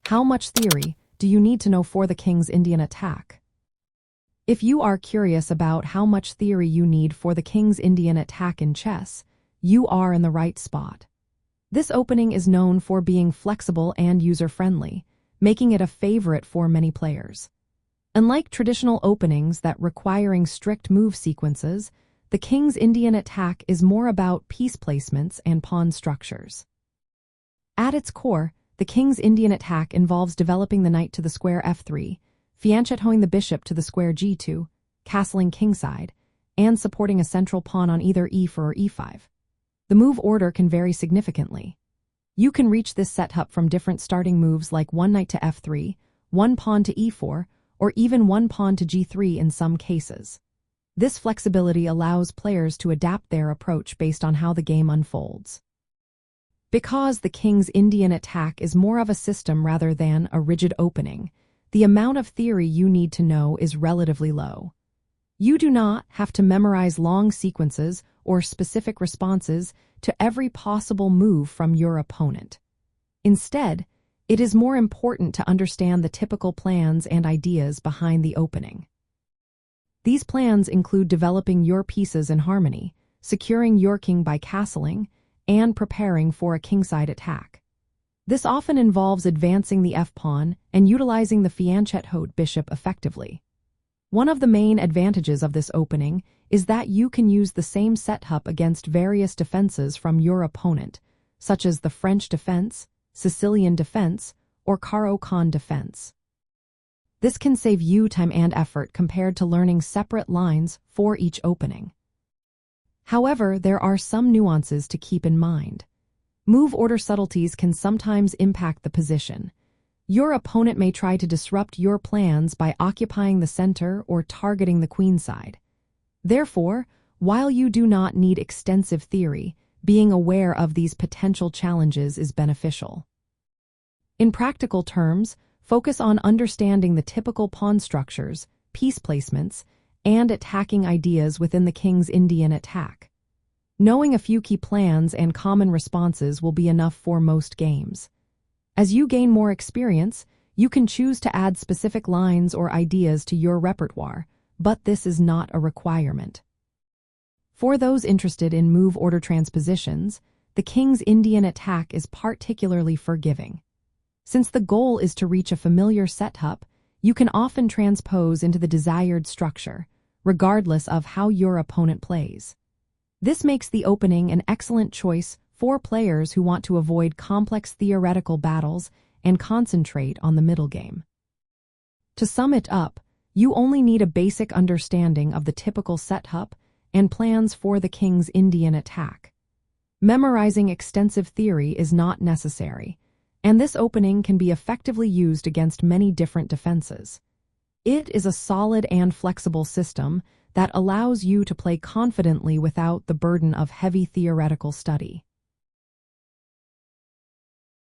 How much theory do you need to know for the king's Indian attack? If you are curious about how much theory you need for the king's Indian attack in chess, you are in the right spot. This opening is known for being flexible and user-friendly, making it a favorite for many players. Unlike traditional openings that requiring strict move sequences, the king's Indian attack is more about piece placements and pawn structures. At its core, the king's Indian attack involves developing the knight to the square f3, fianchettoing the bishop to the square g2, castling kingside, and supporting a central pawn on either e4 or e5. The move order can vary significantly. You can reach this setup from different starting moves like one knight to f3, one pawn to e4, or even one pawn to g3 in some cases. This flexibility allows players to adapt their approach based on how the game unfolds. Because the king's Indian attack is more of a system rather than a rigid opening, the amount of theory you need to know is relatively low. You do not have to memorize long sequences or specific responses to every possible move from your opponent. Instead, it is more important to understand the typical plans and ideas behind the opening. These plans include developing your pieces in harmony, securing your king by castling, and preparing for a kingside attack. This often involves advancing the f-pawn and utilizing the fianchettoed bishop effectively. One of the main advantages of this opening is that you can use the same setup against various defenses from your opponent, such as the French defense, Sicilian defense, or Caro-Kann defense. This can save you time and effort compared to learning separate lines for each opening. However, there are some nuances to keep in mind. Move order subtleties can sometimes impact the position. Your opponent may try to disrupt your plans by occupying the center or targeting the queenside. Therefore, while you do not need extensive theory, being aware of these potential challenges is beneficial. In practical terms, focus on understanding the typical pawn structures, piece placements, and attacking ideas within the king's Indian attack. Knowing a few key plans and common responses will be enough for most games. As you gain more experience, you can choose to add specific lines or ideas to your repertoire, but this is not a requirement. For those interested in move order transpositions, the king's Indian attack is particularly forgiving. Since the goal is to reach a familiar setup, you can often transpose into the desired structure, regardless of how your opponent plays. This makes the opening an excellent choice for players who want to avoid complex theoretical battles and concentrate on the middle game. To sum it up, you only need a basic understanding of the typical setup and plans for the king's Indian attack. Memorizing extensive theory is not necessary, and this opening can be effectively used against many different defenses. It is a solid and flexible system that allows you to play confidently without the burden of heavy theoretical study.